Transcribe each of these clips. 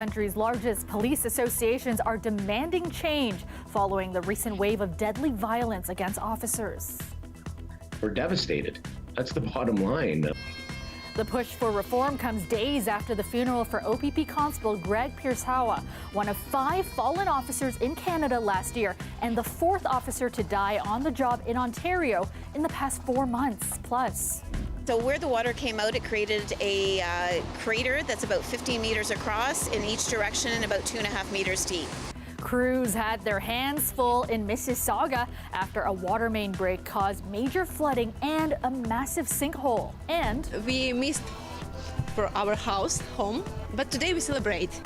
Country's largest police associations are demanding change following the recent wave of deadly violence against officers. We're devastated. That's the bottom line. The push for reform comes days after the funeral for OPP Constable Greg Piersawa, one of 5 fallen officers in Canada last year and the 4th officer to die on the job in Ontario in the past 4 months plus. So where the water came out, it created a crater that's about 15 meters across in each direction and about 2.5 meters deep. Crews had their hands full in Mississauga after a water main break caused major flooding and a massive sinkhole. And we missed for our home, but today we celebrate.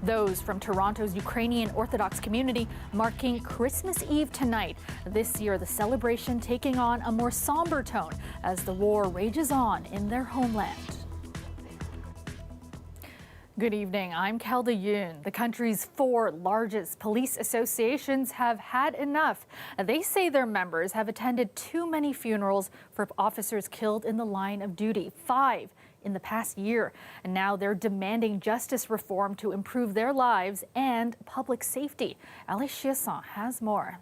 Those from Toronto's Ukrainian Orthodox community marking Christmas Eve tonight. This year, the celebration taking on a more somber tone as the war rages on in their homeland. Good evening, I'm Kelda Yoon. The country's 4 largest police associations have had enough. They say their members have attended too many funerals for officers killed in the line of duty, 5 in the past year. And now they're demanding justice reform to improve their lives and public safety. Ali Chiasson has more.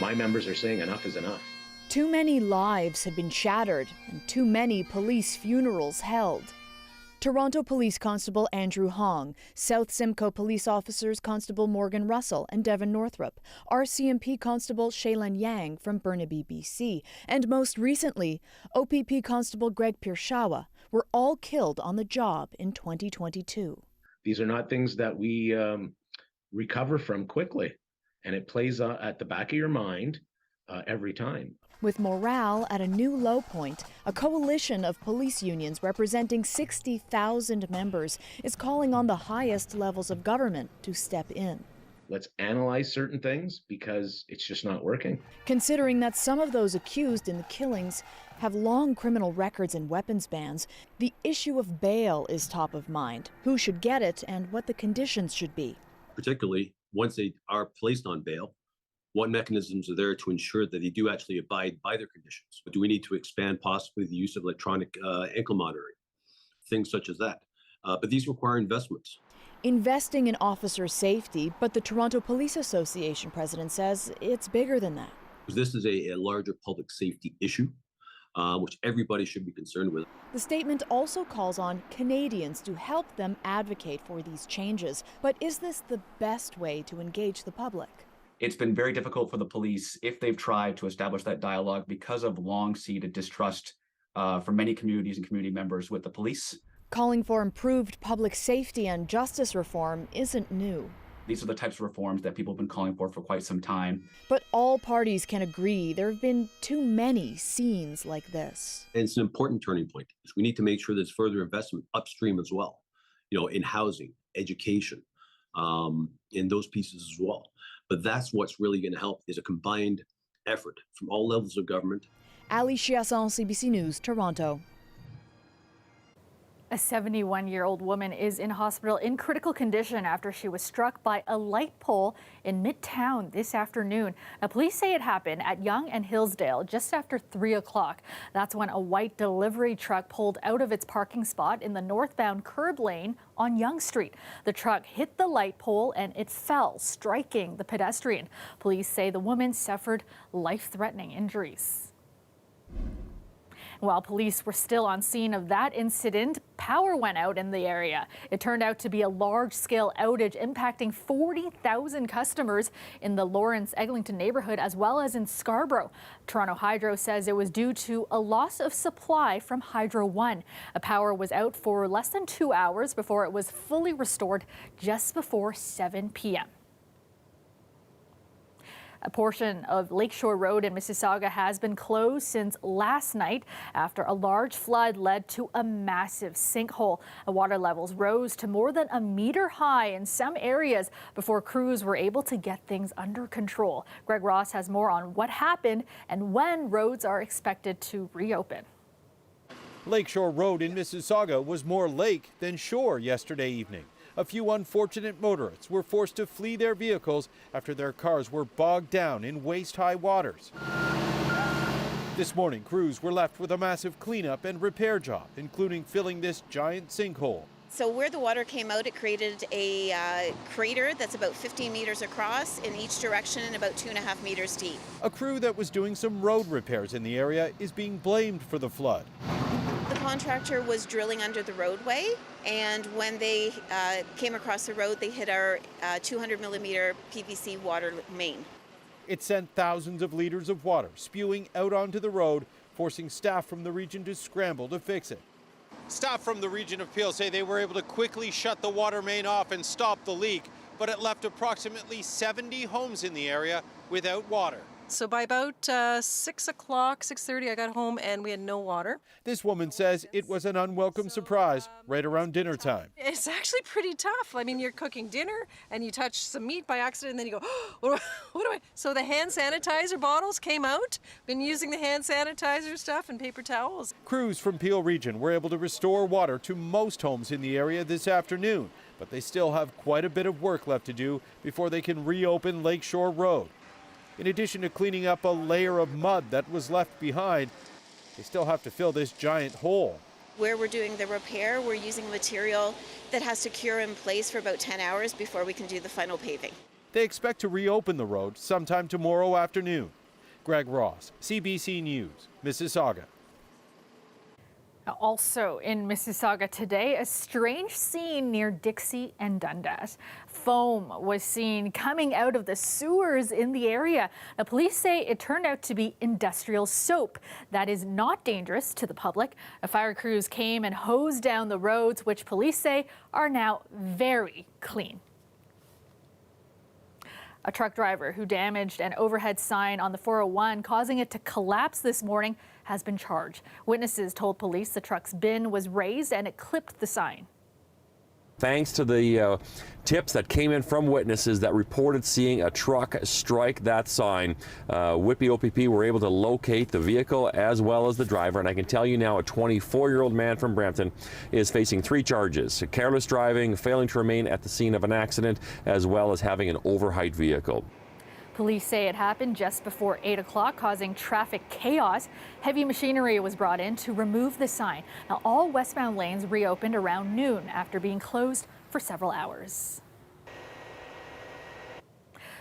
My members are saying enough is enough. Too many lives have been shattered and too many police funerals held. Toronto Police Constable Andrew Hong, South Simcoe Police Officers Constable Morgan Russell and Devon Northrup, RCMP Constable Shaylin Yang from Burnaby, BC, and most recently, OPP Constable Greg Piersawa were all killed on the job in 2022. These are not things that we recover from quickly, and it plays at the back of your mind every time. With morale at a new low point, a coalition of police unions representing 60,000 members is calling on the highest levels of government to step in. Let's analyze certain things because it's just not working. Considering that some of those accused in the killings have long criminal records and weapons bans, the issue of bail is top of mind. Who should get it and what the conditions should be. Particularly once they are placed on bail, what mechanisms are there to ensure that they do actually abide by their conditions? Do we need to expand possibly the use of electronic ankle monitoring? Things such as that. But these require investments. Investing in officer safety, but the Toronto Police Association president says it's bigger than that. This is a larger public safety issue, which everybody should be concerned with. The statement also calls on Canadians to help them advocate for these changes. But is this the best way to engage the public? It's been very difficult for the police if they've tried to establish that dialogue because of long-seated distrust from many communities and community members with the police. Calling for improved public safety and justice reform isn't new. These are the types of reforms that people have been calling for quite some time. But all parties can agree there have been too many scenes like this. And it's an important turning point. We need to make sure there's further investment upstream as well, in housing, education, in those pieces as well. But that's what's really going to help is a combined effort from all levels of government. Ali Chiasson, CBC News, Toronto. A 71-year-old woman is in hospital in critical condition after she was struck by a light pole in Midtown this afternoon. Now, police say it happened at Yonge and Hillsdale just after 3 o'clock. That's when a white delivery truck pulled out of its parking spot in the northbound curb lane on Yonge Street. The truck hit the light pole and it fell, striking the pedestrian. Police say the woman suffered life-threatening injuries. While police were still on scene of that incident, power went out in the area. It turned out to be a large-scale outage impacting 40,000 customers in the Lawrence-Eglinton neighborhood as well as in Scarborough. Toronto Hydro says it was due to a loss of supply from Hydro One. Power was out for less than 2 hours before it was fully restored just before 7 p.m. A portion of Lakeshore Road in Mississauga has been closed since last night after a large flood led to a massive sinkhole. The water levels rose to more than 1 meter high in some areas before crews were able to get things under control. Greg Ross has more on what happened and when roads are expected to reopen. Lakeshore Road in Mississauga was more lake than shore yesterday evening. A few unfortunate motorists were forced to flee their vehicles after their cars were bogged down in waist-high waters. This morning, crews were left with a massive cleanup and repair job, including filling this giant sinkhole. So where the water came out, it created a crater that's about 15 meters across in each direction and about 2.5 meters deep. A crew that was doing some road repairs in the area is being blamed for the flood. The contractor was drilling under the roadway, and when they came across the road, they hit our 200 millimeter PVC water main. It sent thousands of liters of water spewing out onto the road, forcing staff from the region to scramble to fix it. Staff from the region of Peel say they were able to quickly shut the water main off and stop the leak, but it left approximately 70 homes in the area without water. So by about 6 o'clock, 6:30, I got home and we had no water. This woman says it was an unwelcome surprise right around dinner time. It's actually pretty tough. I mean, you're cooking dinner and you touch some meat by accident and then you go, oh, what do I? So the hand sanitizer bottles came out. Been using the hand sanitizer stuff and paper towels. Crews from Peel region were able to restore water to most homes in the area this afternoon, but they still have quite a bit of work left to do before they can reopen Lakeshore Road. In addition to cleaning up a layer of mud that was left behind, they still have to fill this giant hole. Where we're doing the repair, we're using material that has to cure in place for about 10 hours before we can do the final paving. They expect to reopen the road sometime tomorrow afternoon. Greg Ross, CBC News, Mississauga. Also in Mississauga today, a strange scene near Dixie and Dundas. Foam was seen coming out of the sewers in the area. The police say it turned out to be industrial soap that is not dangerous to the public. The fire crews came and hosed down the roads, which police say are now very clean. A truck driver who damaged an overhead sign on the 401, causing it to collapse this morning, has been charged. Witnesses told police the truck's bin was raised and it clipped the sign. Thanks to the tips that came in from witnesses that reported seeing a truck strike that sign, Whitby OPP were able to locate the vehicle as well as the driver. And I can tell you now, a 24-year-old man from Brampton is facing 3 charges: careless driving, failing to remain at the scene of an accident, as well as having an overheight vehicle. Police say it happened just before 8 o'clock, causing traffic chaos. Heavy machinery was brought in to remove the sign. Now, all westbound lanes reopened around noon after being closed for several hours.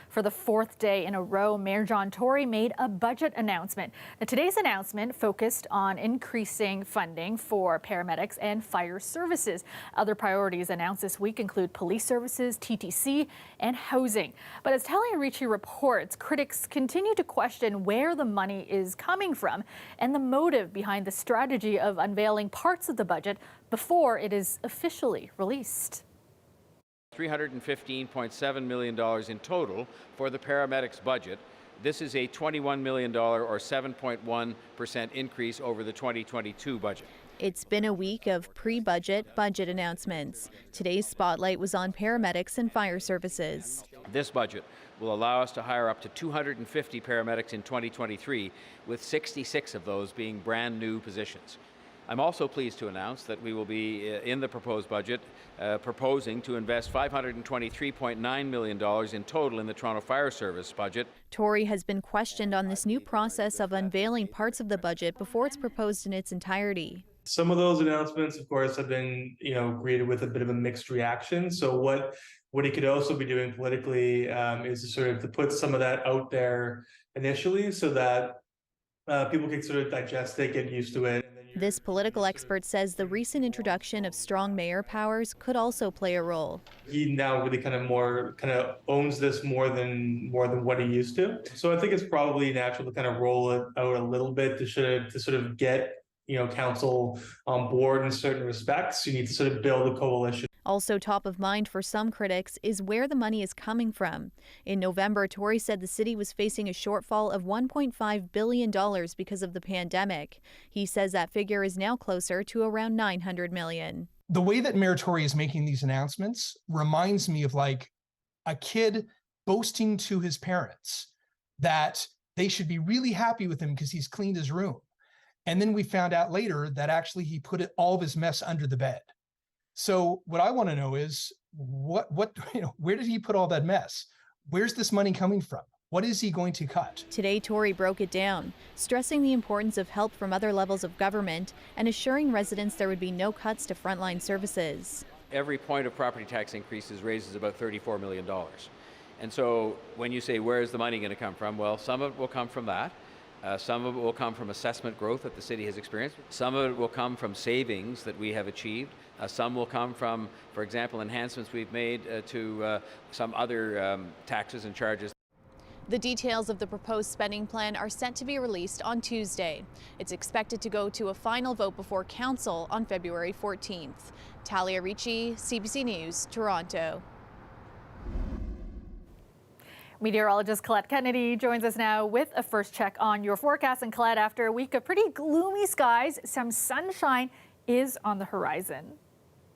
For the 4th day in a row, Mayor John Tory made a budget announcement. Now, today's announcement focused on increasing funding for paramedics and fire services. Other priorities announced this week include police services, TTC, and housing. But as Talia Ricci reports, critics continue to question where the money is coming from and the motive behind the strategy of unveiling parts of the budget before it is officially released. $315.7 million in total for the paramedics budget. This is a $21 million or 7.1% increase over the 2022 budget. It's been a week of pre-budget budget announcements. Today's spotlight was on paramedics and fire services. This budget will allow us to hire up to 250 paramedics in 2023, with 66 of those being brand new positions. I'm also pleased to announce that we will be in the proposed budget proposing to invest $523.9 million in total in the Toronto Fire Service budget. Tory has been questioned on this new process of unveiling parts of the budget before it's proposed in its entirety. Some of those announcements, of course, have been, greeted with a bit of a mixed reaction. So what he could also be doing politically is to sort of to put some of that out there initially so that people can sort of digest it, get used to it. This political expert says the recent introduction of strong mayor powers could also play a role. He now really kind of owns this more than what he used to. So I think it's probably natural to kind of roll it out a little bit to sort of get council on board in certain respects. You need to sort of build a coalition. Also top of mind for some critics is where the money is coming from. In November, Tory said the city was facing a shortfall of $1.5 billion because of the pandemic. He says that figure is now closer to around $900 million. The way that Mayor Tory is making these announcements reminds me of like a kid boasting to his parents that they should be really happy with him because he's cleaned his room. And then we found out later that actually he put all of his mess under the bed. So what I want to know is where did he put all that mess? Where's this money coming from? What is he going to cut? Today, Tory broke it down, stressing the importance of help from other levels of government and assuring residents there would be no cuts to frontline services. every point of property tax increases raises about $34 million. And so when you say, where is the money going to come from? Well, some of it will come from that. Some of it will come from assessment growth that the city has experienced. Some of it will come from savings that we have achieved. Some will come from, for example, enhancements we've made to some other taxes and charges. The details of the proposed spending plan are set to be released on Tuesday. It's expected to go to a final vote before Council on February 14th. Talia Ricci, CBC News, Toronto. Meteorologist Colette Kennedy joins us now with a first check on your forecast. And Colette, after a week of pretty gloomy skies, some sunshine is on the horizon.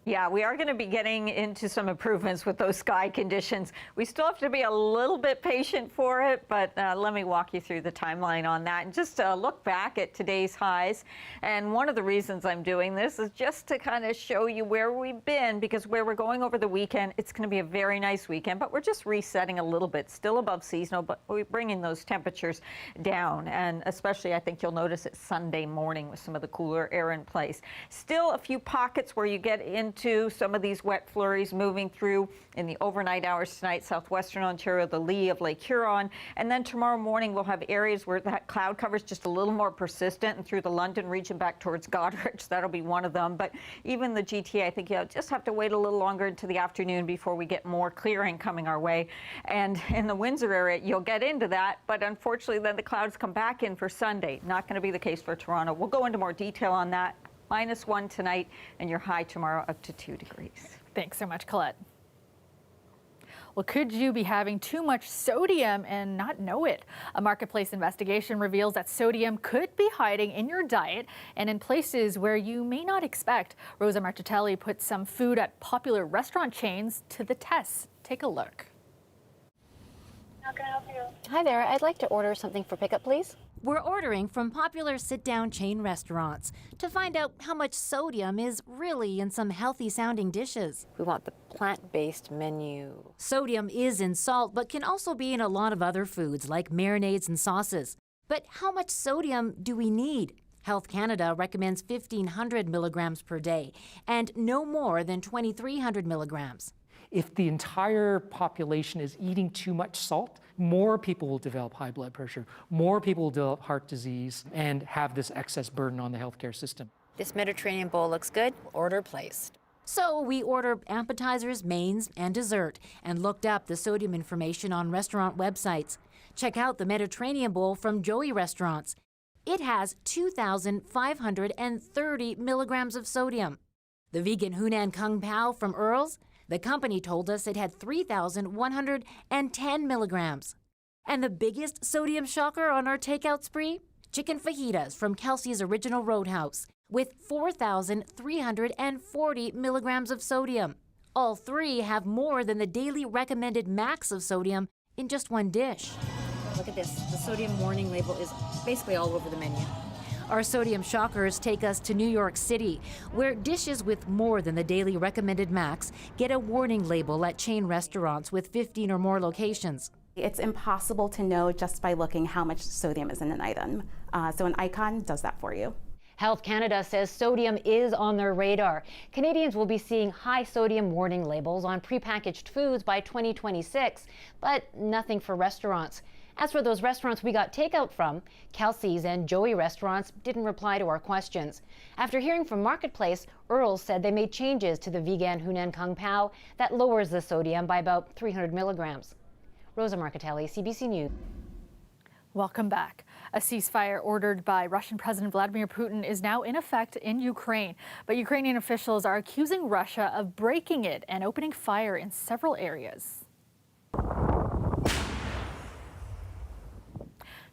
Yeah, we are going to be getting into some improvements with those sky conditions. We still have to be a little bit patient for it, but let me walk you through the timeline on that and just look back at today's highs. And one of the reasons I'm doing this is just to kind of show you where we've been, because where we're going over the weekend, it's going to be a very nice weekend, but we're just resetting a little bit, still above seasonal, but we're bringing those temperatures down. And especially, I think you'll notice it Sunday morning with some of the cooler air in place. Still a few pockets where you get into some of these wet flurries moving through in the overnight hours tonight, southwestern Ontario, the lee of Lake Huron. And then tomorrow morning, we'll have areas where that cloud cover is just a little more persistent, and through the London region back towards Goderich, that'll be one of them. But even the GTA, I think you'll just have to wait a little longer into the afternoon before we get more clearing coming our way. And in the Windsor area, you'll get into that, but unfortunately, then the clouds come back in for Sunday. Not going to be the case for Toronto. We'll go into more detail on that. -1 tonight, and your high tomorrow up to 2 degrees. Thanks so much, Colette. Well, could you be having too much sodium and not know it? A marketplace investigation reveals that sodium could be hiding in your diet and in places where you may not expect. Rosa Marchitelli put some food at popular restaurant chains to the test. Take a look. How can I help you? Hi there. I'd like to order something for pickup, please. We're ordering from popular sit-down chain restaurants to find out how much sodium is really in some healthy-sounding dishes. We want the plant-based menu. Sodium is in salt, but can also be in a lot of other foods like marinades and sauces. But how much sodium do we need? Health Canada recommends 1,500 milligrams per day and no more than 2,300 milligrams. If the entire population is eating too much salt, more people will develop high blood pressure, more people will develop heart disease, and have this excess burden on the healthcare system. This Mediterranean bowl looks good. Order placed. So we order appetizers, mains, and dessert, and looked up the sodium information on restaurant websites. Check out the Mediterranean bowl from Joey Restaurants. It has 2,530 milligrams of sodium. The vegan Hunan Kung Pao from Earl's, the company told us it had 3,110 milligrams. And the biggest sodium shocker on our takeout spree? Chicken fajitas from Kelsey's Original Roadhouse with 4,340 milligrams of sodium. All three have more than the daily recommended max of sodium in just one dish. Look at this. The sodium warning label is basically all over the menu. Our sodium shockers take us to New York City, where dishes with more than the daily recommended max get a warning label at chain restaurants with 15 or more locations. It's impossible to know just by looking how much sodium is in an item. So an icon does that for you. Health Canada says sodium is on their radar. Canadians will be seeing high sodium warning labels on prepackaged foods by 2026, but nothing for restaurants. As for those restaurants we got takeout from, Kelsey's and Joey Restaurants didn't reply to our questions. After hearing from Marketplace, Earl's said they made changes to the vegan Hunan Kung Pao that lowers the sodium by about 300 milligrams. Rosa Marchitelli, CBC News. Welcome back. A ceasefire ordered by Russian President Vladimir Putin is now in effect in Ukraine. But Ukrainian officials are accusing Russia of breaking it and opening fire in several areas.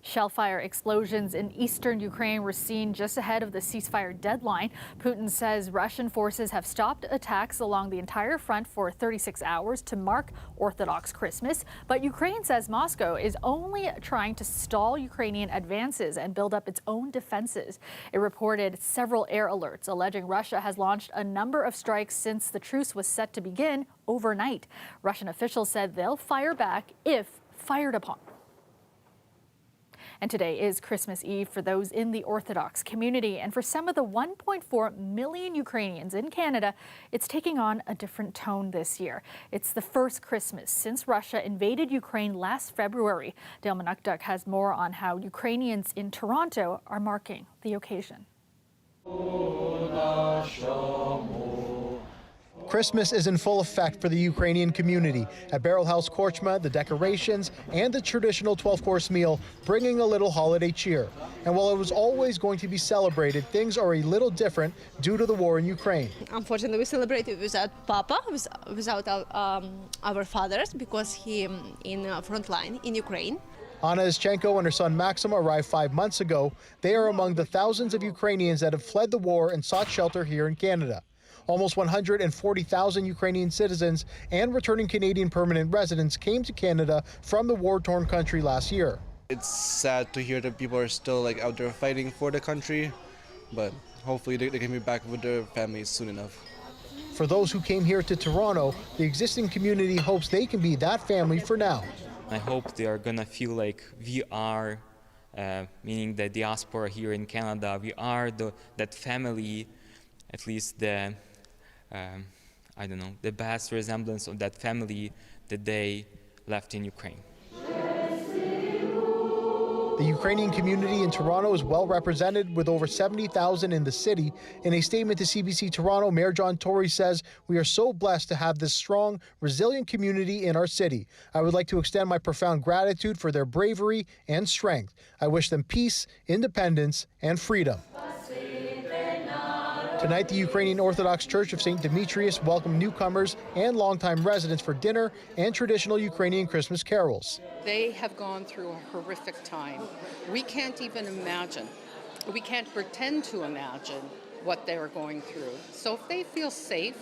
Shellfire explosions in eastern Ukraine were seen just ahead of the ceasefire deadline. Putin says Russian forces have stopped attacks along the entire front for 36 hours to mark Orthodox Christmas. But Ukraine says Moscow is only trying to stall Ukrainian advances and build up its own defenses. It reported several air alerts alleging Russia has launched a number of strikes since the truce was set to begin overnight. Russian officials said they'll fire back if fired upon. And today is Christmas Eve for those in the Orthodox community. And for some of the 1.4 million Ukrainians in Canada, it's taking on a different tone this year. It's the first Christmas since Russia invaded Ukraine last February. Dale Manukduk has more on how Ukrainians in Toronto are marking the occasion. Christmas is in full effect for the Ukrainian community. At Barrel House Korchma, the decorations and the traditional 12-course meal bringing a little holiday cheer. And while it was always going to be celebrated, things are a little different due to the war in Ukraine. Unfortunately, we celebrated without Papa, without our fathers, because he in front line in Ukraine. Anna Ischenko and her son Maxim arrived 5 months ago. They are among the thousands of Ukrainians that have fled the war and sought shelter here in Canada. Almost 140,000 Ukrainian citizens and returning Canadian permanent residents came to Canada from the war-torn country last year. It's sad to hear that people are still out there fighting for the country, but hopefully they can be back with their families soon enough. For those who came here to Toronto, the existing community hopes they can be that family for now. I hope they are gonna feel like we are, meaning the diaspora here in Canada, we are that family, at least the best resemblance of that family that they left in Ukraine. The Ukrainian community in Toronto is well represented with over 70,000 in the city. In a statement to CBC Toronto, Mayor John Tory says, "We are so blessed to have this strong, resilient community in our city. I would like to extend my profound gratitude for their bravery and strength. I wish them peace, independence, and freedom." Tonight, the Ukrainian Orthodox Church of St. Demetrius welcomed newcomers and longtime residents for dinner and traditional Ukrainian Christmas carols. They have gone through a horrific time. We can't even imagine. We can't pretend to imagine what they're going through. So if they feel safe,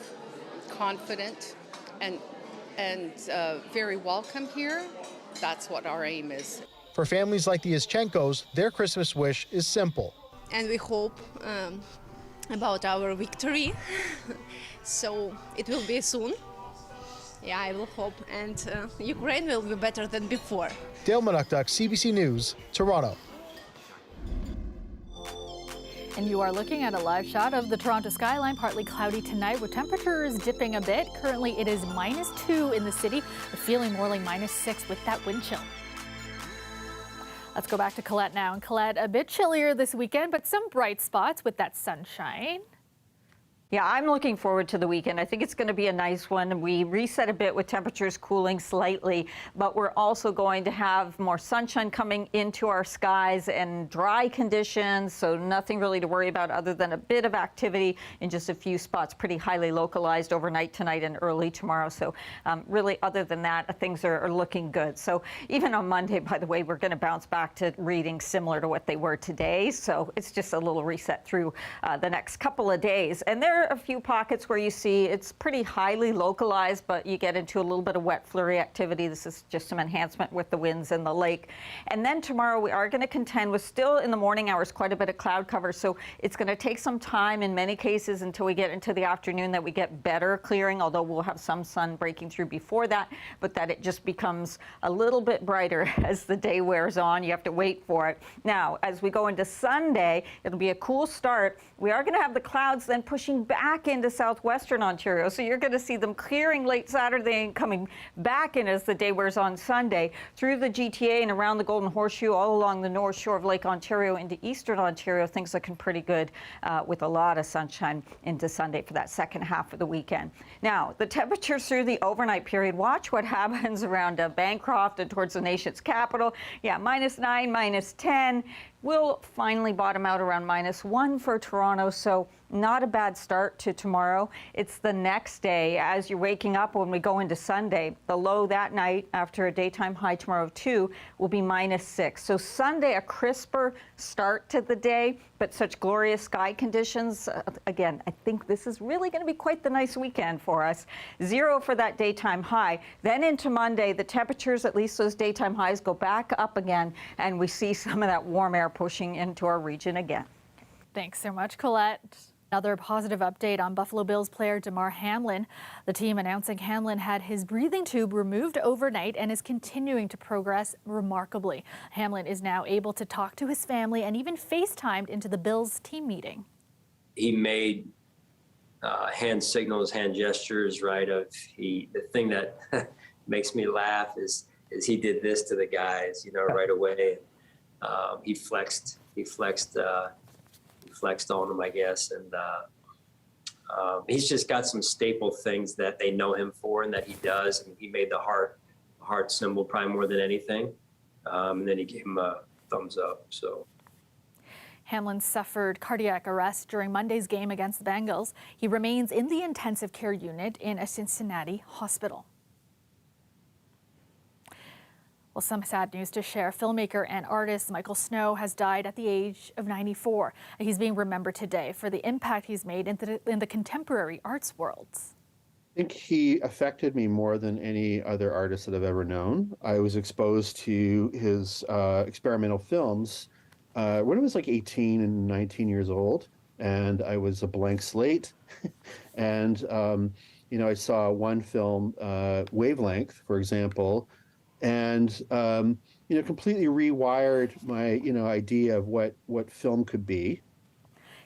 confident, and very welcome here, that's what our aim is. For families like the Ischenkos, their Christmas wish is simple. And we hope about our victory. So it will be soon. Yeah, I will hope. And Ukraine will be better than before. Dale Manukduk, CBC News, Toronto. And you are looking at a live shot of the Toronto skyline, partly cloudy tonight with temperatures dipping a bit. Currently it is -2 in the city, but feeling more like -6 with that wind chill. Let's go back to Colette now. And Colette, a bit chillier this weekend, but some bright spots with that sunshine. Yeah, I'm looking forward to the weekend. I think it's going to be a nice one. We reset a bit with temperatures cooling slightly, but we're also going to have more sunshine coming into our skies and dry conditions, so nothing really to worry about other than a bit of activity in just a few spots, pretty highly localized overnight tonight and early tomorrow. So really, other than that, things are looking good. So even on Monday, by the way, we're going to bounce back to readings similar to what they were today. So it's just a little reset through the next couple of days. And there a few pockets where you see it's pretty highly localized, but you get into a little bit of wet flurry activity. This is just some enhancement with the winds in the lake. And then tomorrow we are going to contend with still in the morning hours quite a bit of cloud cover. So it's going to take some time in many cases until we get into the afternoon that we get better clearing, although we'll have some sun breaking through before that, but that it just becomes a little bit brighter as the day wears on. You have to wait for it. Now, as we go into Sunday, it'll be a cool start. We are going to have the clouds then pushing back into southwestern Ontario. So you're going to see them clearing late Saturday and coming back in as the day wears on Sunday through the GTA and around the Golden Horseshoe, all along the north shore of Lake Ontario into eastern Ontario. Things looking pretty good with a lot of sunshine into Sunday for that second half of the weekend. Now, the temperatures through the overnight period, watch what happens around Bancroft and towards the nation's capital. Yeah, -9, -10. We'll finally bottom out around -1 for Toronto, so not a bad start to tomorrow. It's the next day as you're waking up when we go into Sunday. The low that night after a daytime high tomorrow of 2 will be -6. So Sunday, a crisper start to the day, but such glorious sky conditions. Again, I think this is really going to be quite the nice weekend for us. 0 for that daytime high. Then into Monday, the temperatures, at least those daytime highs, go back up again, and we see some of that warm air pushing into our region again. Thanks so much, Colette. Another positive update on Buffalo Bills player Damar Hamlin. The team announcing Hamlin had his breathing tube removed overnight and is continuing to progress remarkably. Hamlin is now able to talk to his family and even FaceTimed into the Bills team meeting. He made hand signals, hand gestures, right? The thing that makes me laugh is he did this to the guys, right away. He flexed on them, I guess, and he's just got some staple things that they know him for and that he does. And he made the heart symbol probably more than anything, and then he gave him a thumbs up. So. Hamlin suffered cardiac arrest during Monday's game against the Bengals. He remains in the intensive care unit in a Cincinnati hospital. Well, some sad news to share. Filmmaker and artist Michael Snow has died at the age of 94. He's being remembered today for the impact he's made in the contemporary arts world. I think he affected me more than any other artist that I've ever known. I was exposed to his experimental films when I was like 18 and 19 years old, and I was a blank slate. And, I saw one film, Wavelength, for example, and, completely rewired my, idea of what film could be.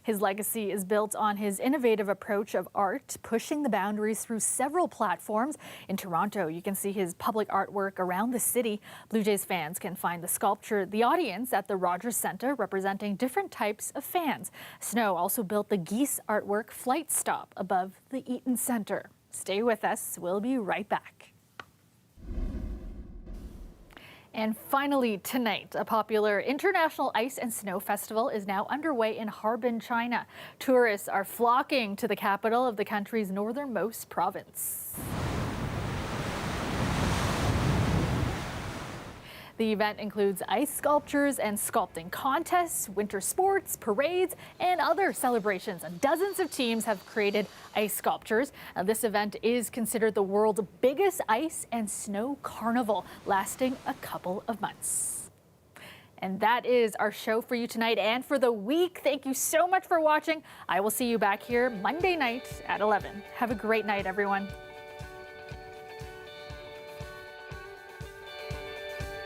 His legacy is built on his innovative approach of art, pushing the boundaries through several platforms. In Toronto, you can see his public artwork around the city. Blue Jays fans can find the sculpture, The Audience, at the Rogers Centre, representing different types of fans. Snow also built the geese artwork Flight Stop above the Eaton Centre. Stay with us. We'll be right back. And finally tonight, a popular international ice and snow festival is now underway in Harbin, China. Tourists are flocking to the capital of the country's northernmost province. The event includes ice sculptures and sculpting contests, winter sports, parades, and other celebrations. Dozens of teams have created ice sculptures. Now, this event is considered the world's biggest ice and snow carnival, lasting a couple of months. And that is our show for you tonight and for the week. Thank you so much for watching. I will see you back here Monday night at 11. Have a great night, everyone.